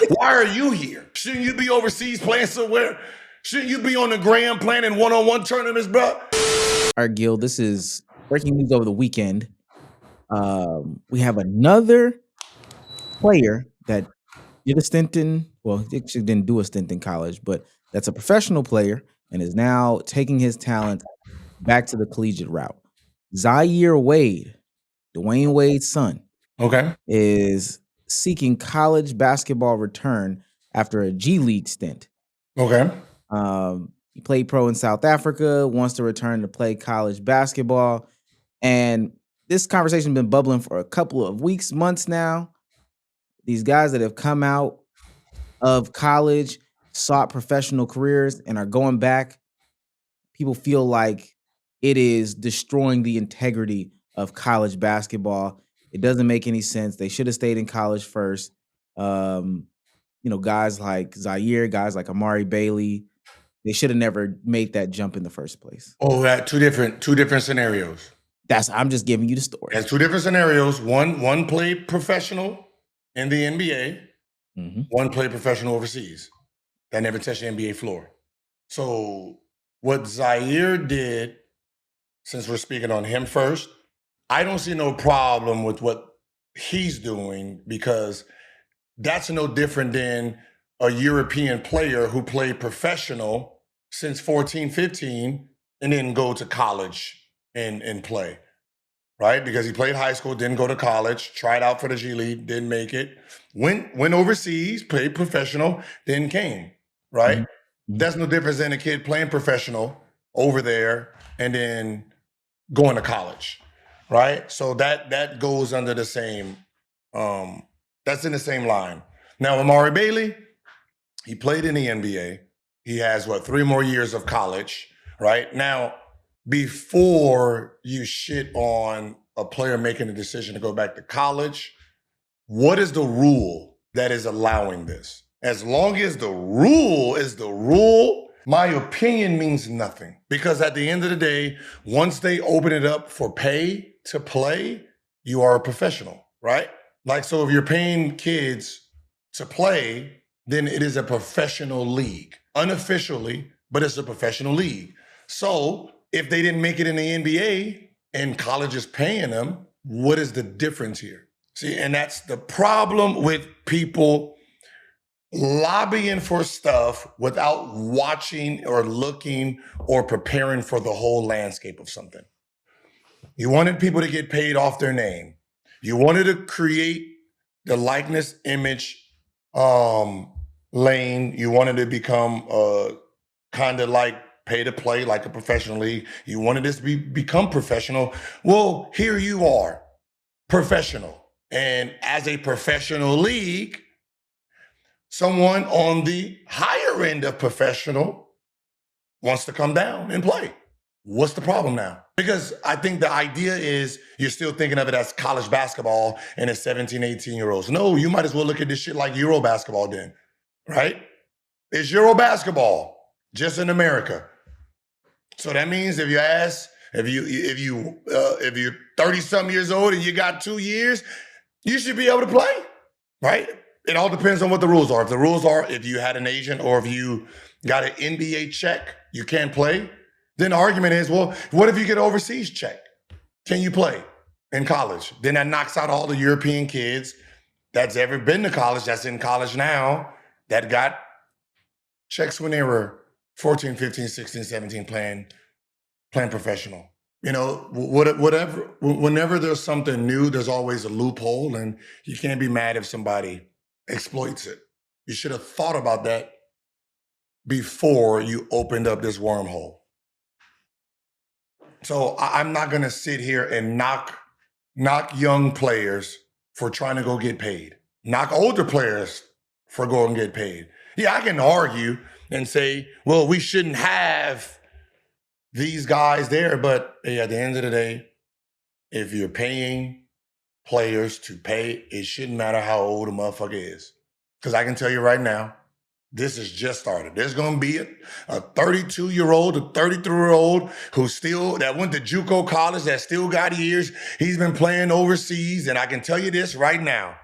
Why are you here? Shouldn't you be overseas playing somewhere? Shouldn't you be on the gram playing in one-on-one tournaments, bro? All right, Gil, this is breaking news over the weekend. We have another player that did a stint in, well, he actually didn't do a stint in college, but that's a professional player and is now taking his talent back to the collegiate route. Zaire Wade, Dwayne Wade's son, Okay. is seeking college basketball return after a G League stint. Okay. He played pro in South Africa, wants to return to play college basketball. And this conversation has been bubbling for a couple of weeks, months now. These guys that have come out of college, sought professional careers, and are going back, people feel like it is destroying the integrity of college basketball. It doesn't make any sense. They should have stayed in college first. Guys like Zaire, guys like Amari Bailey, they should have never made that jump in the first place. Oh, that two different scenarios. I'm just giving you the story. That's two different scenarios. One played professional in the NBA. Mm-hmm. One played professional overseas. That never touched the NBA floor. So what Zaire did, since we're speaking on him first, I don't see no problem with what he's doing, because that's no different than a European player who played professional since 14, 15, and then go to college and play, right? Because he played high school, didn't go to college, tried out for the G League, didn't make it, went overseas, played professional, then came, right? Mm-hmm. That's no difference than a kid playing professional over there and then going to college, right? So that goes under the same, that's in the same line. Now, Amari Bailey, he played in the NBA. He has, 3 more years of college, right? Now, before you shit on a player making a decision to go back to college, what is the rule that is allowing this? As long as the rule is the rule, my opinion means nothing. Because at the end of the day, once they open it up for pay to play, you are a professional, right? Like, so if you're paying kids to play, then it is a professional league. Unofficially, but it's a professional league. So if they didn't make it in the NBA and college is paying them, what is the difference here? See, and that's the problem with people lobbying for stuff without watching or looking or preparing for the whole landscape of something. You wanted people to get paid off their name. You wanted to create the likeness, image, lane. You wanted to become kind of like pay to play, like a professional league. You wanted this to become professional. Well, here you are, professional. And as a professional league, someone on the higher end of professional wants to come down and play. What's the problem now? Because I think the idea is you're still thinking of it as college basketball and it's 17, 18-year-olds. No, you might as well look at this shit like Euro basketball then, right? It's Euro basketball, just in America. So that means if you're 30-something years old and you got 2 years, you should be able to play, right? It all depends on what the rules are. If the rules are, if you had an agent or if you got an NBA check, you can't play. Then the argument is, well, what if you get an overseas check? Can you play in college? Then that knocks out all the European kids that's ever been to college, that's in college now, that got checks when they were 14, 15, 16, 17 playing professional. You know, whatever, whenever there's something new, there's always a loophole, and you can't be mad if somebody exploits it. You should have thought about that before you opened up this wormhole. So I'm not going to sit here and knock young players for trying to go get paid. Knock older players for going and get paid. Yeah, I can argue and say, well, we shouldn't have these guys there. But hey, at the end of the day, if you're paying players to pay, it shouldn't matter how old a motherfucker is. Because I can tell you right now, this has just started. There's going to be a 32-year-old, a 33-year-old that went to JUCO college, that still got years. He's been playing overseas. And I can tell you this right now.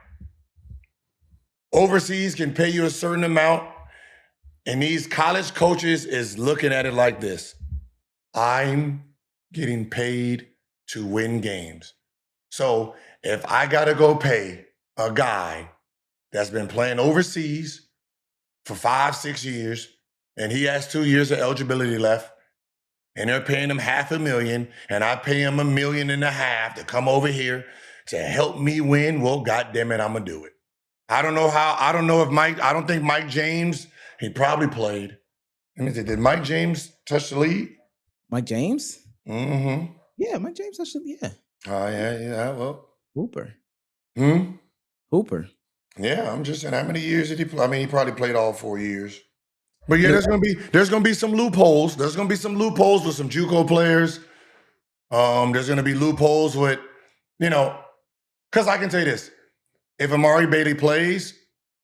Overseas can pay you a certain amount, and these college coaches is looking at it like this. I'm getting paid to win games. So if I got to go pay a guy that's been playing overseas for 5-6 years, and he has 2 years of eligibility left, and they're paying him $500,000, and I pay him $1.5 million to come over here to help me win, well, goddamn it, I'm gonna do it. I don't know if I don't think Mike James, he probably played. Let me see, did Mike James touch the league? Mike James? Mm-hmm. Yeah, Mike James actually, yeah. Oh, yeah, well. Hooper. Hmm? Hooper. Yeah, I'm just saying, how many years did he play? I mean, he probably played all 4 years. But yeah, there's gonna be some loopholes. There's gonna be some loopholes with some JUCO players. There's gonna be loopholes with, because I can tell you this: if Amari Bailey plays,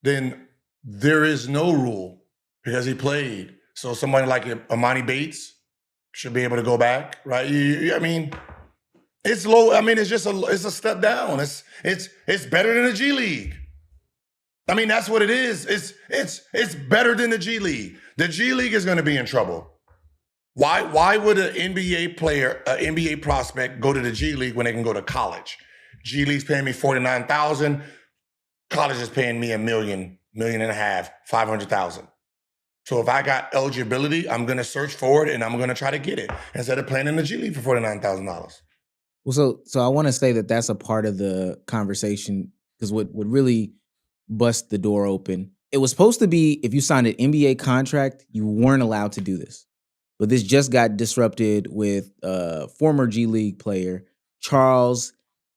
then there is no rule because he played. So somebody like Amani Bates should be able to go back, right? I mean, it's low. I mean, it's a step down. It's better than the G League. I mean, that's what it is. It's better than the G League. The G League is going to be in trouble. Why would an NBA player, an NBA prospect, go to the G League when they can go to college? G League's paying me $49,000. College is paying me $1 million, $1.5 million, $500,000. So if I got eligibility, I'm going to search for it and I'm going to try to get it instead of playing in the G League for $49,000. Well, so I want to say that that's a part of the conversation because what really bust the door open. It was supposed to be if you signed an NBA contract, you weren't allowed to do this. But this just got disrupted with former G League player Charles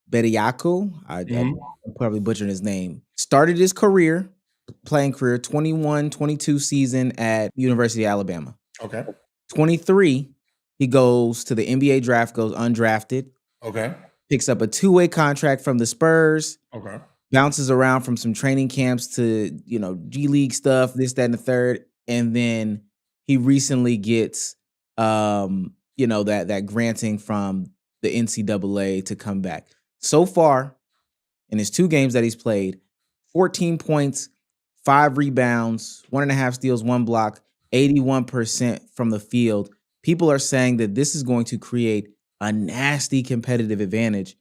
Bediako. I'm probably butchering his name. Started his playing career, 21-22 season at University of Alabama. Okay. 23, he goes to the NBA draft, goes undrafted. Okay. Picks up a 2-way contract from the Spurs. Okay. Bounces around from some training camps to, G League stuff, this, that, and the third. And then he recently gets, that granting from the NCAA to come back. So far, in his 2 games that he's played, 14 points, 5 rebounds, 1.5 steals, 1 block, 81% from the field. People are saying that this is going to create a nasty competitive advantage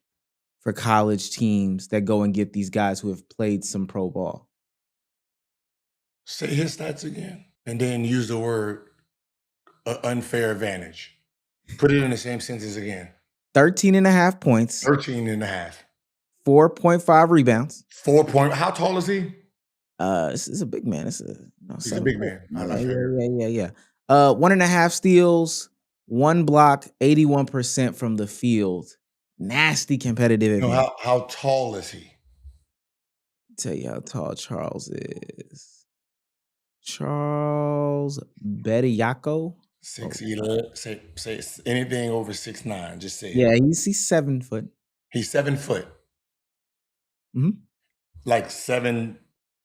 for college teams that go and get these guys who have played some pro ball. Say his stats again, and then use the word unfair advantage. Put it in the same sentence again. 13.5 points. 13.5. 4.5 rebounds. How tall is he? This is a big man. He's a big man. Yeah. 1.5 steals, 1 block, 81% from the field. Nasty competitive advantage. How tall is he? Tell you how tall Charles is. Charles Bediako. 6'11". Say anything over 6'9". Just say. Yeah, he's 7 foot. He's 7 foot. Mm-hmm. Like 7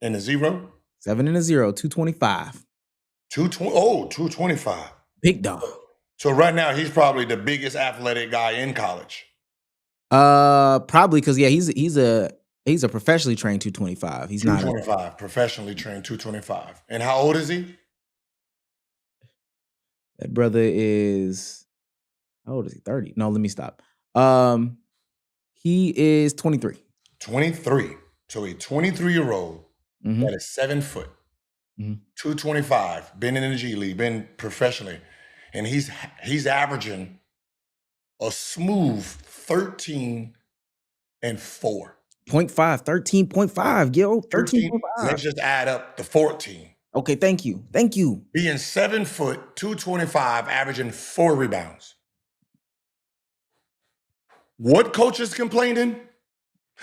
and a 0. 7 and a 0. 225. 225. Big dog. So right now he's probably the biggest athletic guy in college. Probably because he's a professionally trained 225. He's 225, professionally trained 225. And how old is he? That brother is, how old is he? 30. No, let me stop. He is 23. 23. So a 23-year-old that is 7 foot, 225, been in the G League, been professionally, and he's averaging a smooth 13 and 4. 0.5, 13.5, Gil. 13.5. Let's just add up the 14. Okay, thank you. Being 7 foot, 225, averaging 4 rebounds. What coach is complaining?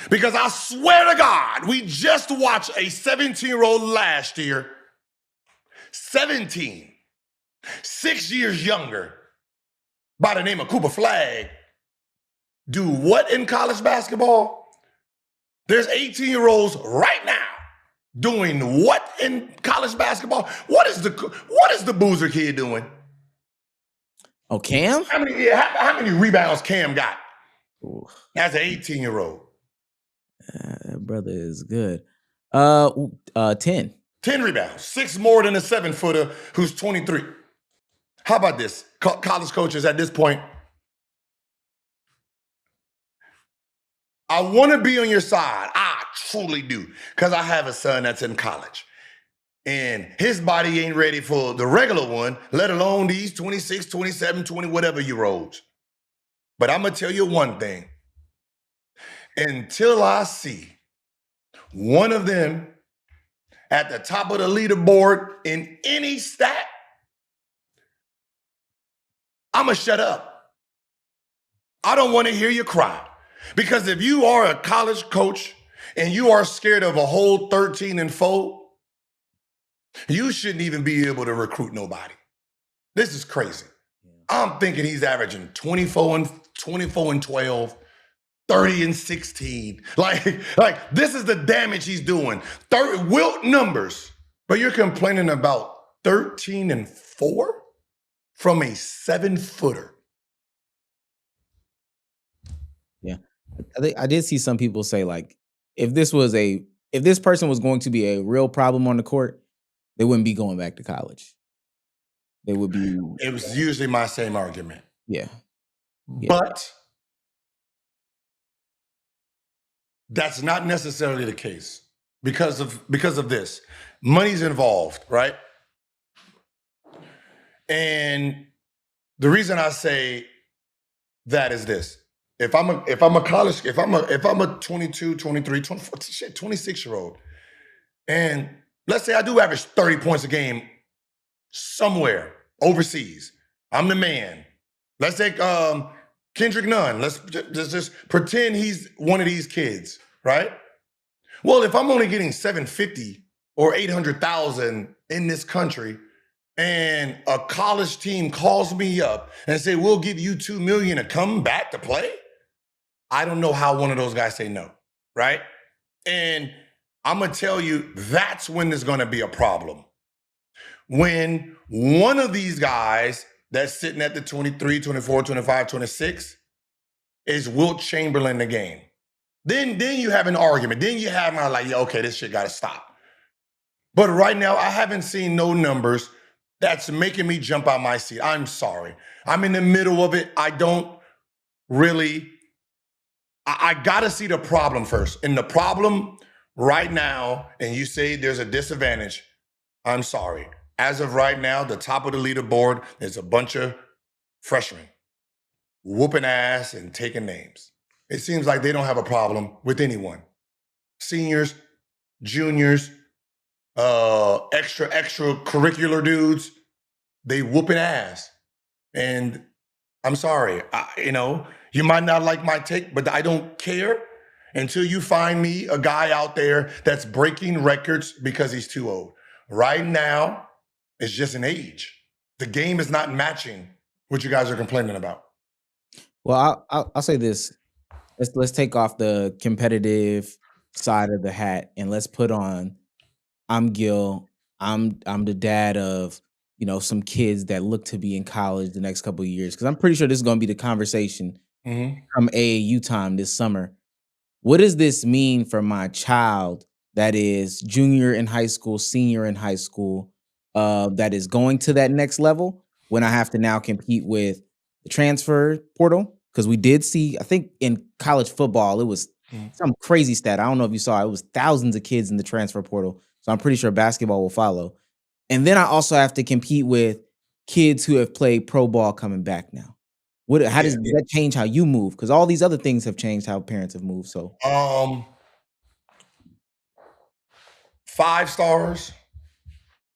Because I swear to God, we just watched a 17-year-old last year, 17, 6 years younger, by the name of Cooper Flagg, do what in college basketball? There's 18-year-olds right now doing what in college basketball? What is the Boozer kid doing? Oh, Cam? How many rebounds Cam got? Ooh. As an 18-year-old. That brother is good. 10. 10 rebounds, 6 more than a 7-footer who's 23. How about this? College coaches at this point, I want to be on your side. I truly do, because I have a son that's in college. And his body ain't ready for the regular one, let alone these 26, 27, 20, whatever year olds. But I'm going to tell you one thing. Until I see one of them at the top of the leaderboard in any stat, I'm going to shut up. I don't want to hear you cry. Because if you are a college coach and you are scared of a whole 13-4, you shouldn't even be able to recruit nobody. This is crazy. I'm thinking he's averaging 24 and 12, 30 and 16. Like this is the damage he's doing. Wilt numbers, but you're complaining about 13 and 4 from a 7-footer. Yeah. I did see some people say, like, if this person was going to be a real problem on the court, they wouldn't be going back to college. They would be. It was usually my same argument. Yeah. But that's not necessarily the case because of this. Money's involved, right? And the reason I say that is this. If I'm a 22, 23, 24, 26-year-old, and let's say I do average 30 points a game somewhere overseas, I'm the man. Let's take Kendrick Nunn. Let's just pretend he's one of these kids, right? Well, if I'm only getting 750 or 800,000 in this country, and a college team calls me up and say, we'll give you $2 million to come back to play, I don't know how one of those guys say no, right? And I'm going to tell you, that's when there's going to be a problem. When one of these guys that's sitting at the 23, 24, 25, 26 is Wilt Chamberlain the game. Then you have an argument. Then you have my like, yeah, okay, this shit got to stop. But right now, I haven't seen no numbers that's making me jump out my seat. I'm sorry. I'm in the middle of it. I don't really... I got to see the problem first. And the problem right now, and you say there's a disadvantage, I'm sorry. As of right now, the top of the leaderboard is a bunch of freshmen whooping ass and taking names. It seems like they don't have a problem with anyone. Seniors, juniors, extracurricular dudes, they whooping ass. And I'm sorry, you might not like my take, but I don't care until you find me a guy out there that's breaking records because he's too old. Right now, it's just an age. The game is not matching what you guys are complaining about. Well, I'll say this. Let's take off the competitive side of the hat and let's put on, I'm Gil. I'm the dad of some kids that look to be in college the next couple of years, because I'm pretty sure this is going to be the conversation from AAU time this summer. What does this mean for my child that is junior in high school, senior in high school, that is going to that next level when I have to now compete with the transfer portal? Because we did see, I think in college football, it was some crazy stat. I don't know if you saw it. It was thousands of kids in the transfer portal. So I'm pretty sure basketball will follow. And then I also have to compete with kids who have played pro ball coming back now. How does that change how you move? Because all these other things have changed how parents have moved. So 5 stars,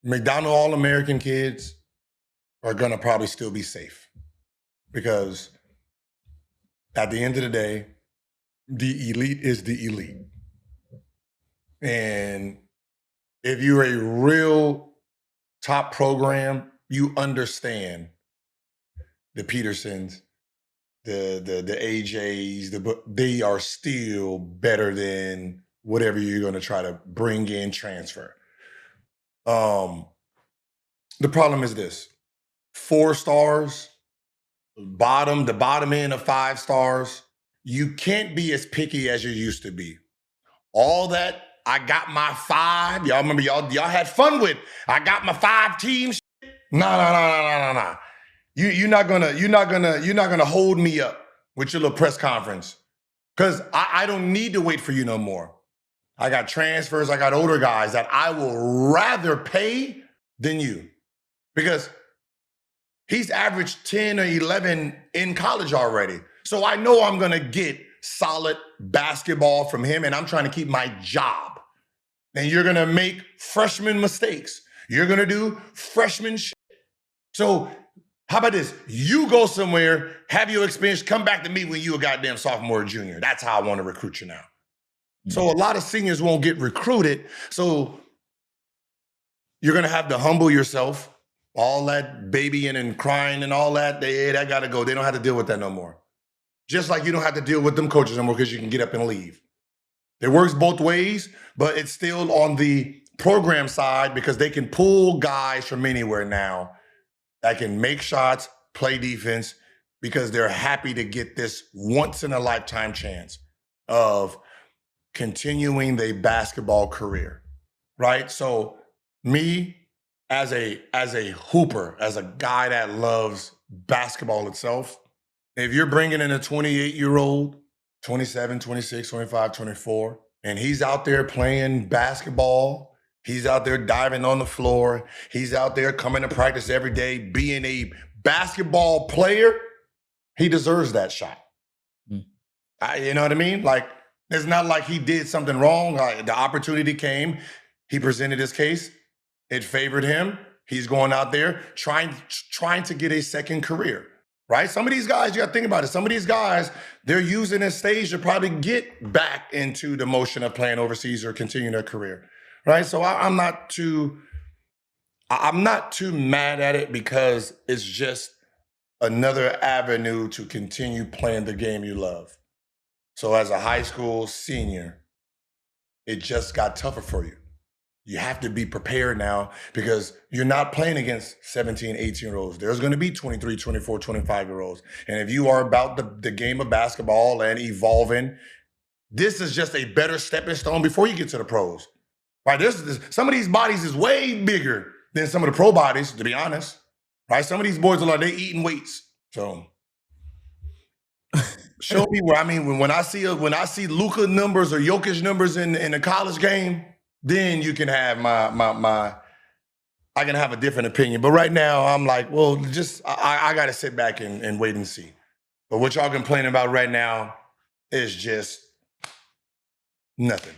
McDonald All-American kids are gonna probably still be safe, because at the end of the day, the elite is the elite. And if you're a real top program, you understand the Petersons, the AJs, they are still better than whatever you're going to try to bring in transfer. The problem is this: 4 stars, the bottom end of 5 stars, you can't be as picky as you used to be. All that I got my 5. Y'all remember y'all had fun with I got my 5 teams. No. You're not gonna hold me up with your little press conference. Because I don't need to wait for you no more. I got transfers, I got older guys that I will rather pay than you. Because he's averaged 10 or 11 in college already. So I know I'm going to get solid basketball from him, and I'm trying to keep my job. And you're going to make freshman mistakes. You're going to do freshman shit. So how about this? You go somewhere, have your experience, come back to me when you're a goddamn sophomore or junior. That's how I want to recruit you now. So a lot of seniors won't get recruited. So you're going to have to humble yourself. All that babying and crying and all that, that got to go. They don't have to deal with that no more. Just like you don't have to deal with them coaches no more because you can get up and leave. It works both ways, but it's still on the program side because they can pull guys from anywhere now that can make shots, play defense, because they're happy to get this once-in-a-lifetime chance of continuing their basketball career, right? So me, as a hooper, as a guy that loves basketball itself, if you're bringing in a 28-year-old, 27, 26, 25, 24, and he's out there playing basketball, he's out there diving on the floor, he's out there coming to practice every day, being a basketball player, he deserves that shot. You know what I mean? Like, it's not like he did something wrong. The opportunity came, he presented his case, it favored him. He's going out there trying to get a second career, right? Some of these guys, you got to think about it. Some of these guys, they're using this stage to probably get back into the motion of playing overseas or continuing their career, right? So I'm not too mad at it because it's just another avenue to continue playing the game you love. So as a high school senior, it just got tougher for you. You have to be prepared now because you're not playing against 17, 18-year-olds. There's going to be 23, 24, 25-year-olds. And if you are about the game of basketball and evolving, this is just a better stepping stone before you get to the pros. Right? Some of these bodies is way bigger than some of the pro bodies, to be honest. Right? Some of these boys are like, they eating weights. So show me where, when I see Luka numbers or Jokic numbers in a college game, then you can have I can have a different opinion. But right now, I'm like, well, I got to sit back and wait and see. But what y'all complaining about right now is just nothing.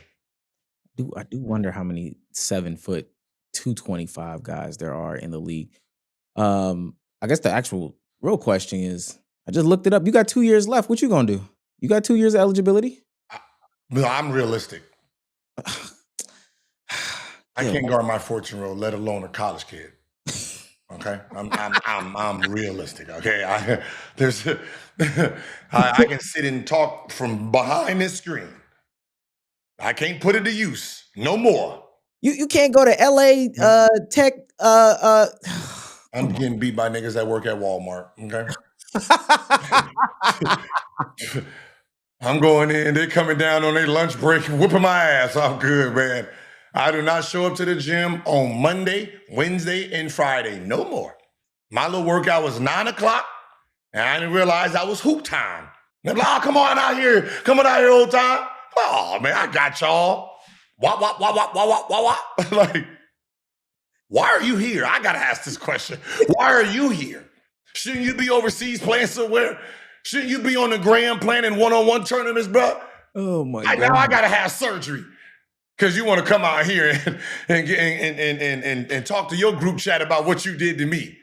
I do wonder how many 7-foot, 225 guys there are in the league. I guess the actual real question is, I just looked it up. You got 2 years left. What you gonna do? You got 2 years of eligibility? No, I'm realistic. I can't guard my 14-year-old, let alone a college kid. Okay, I'm realistic. Okay, I can sit and talk from behind this screen. I can't put it to use no more. You can't go to LA Tech. I'm getting beat by niggas that work at Walmart. Okay. I'm going in. They're coming down on their lunch break, whooping my ass. I'm good, man. I do not show up to the gym on Monday, Wednesday, and Friday. No more. My little workout was 9 o'clock, and I didn't realize that was hoop time. They're like, oh, come on out here, old time. Oh, man, I got y'all. Wop, wop, wop, wop, wop, wop, wop. Like, why are you here? I got to ask this question. Why are you here? Shouldn't you be overseas playing somewhere? Shouldn't you be on the gram playing in one-on-one tournaments, bro? Oh, my God. Now I got to have surgery. Because you want to come out here and talk to your group chat about what you did to me.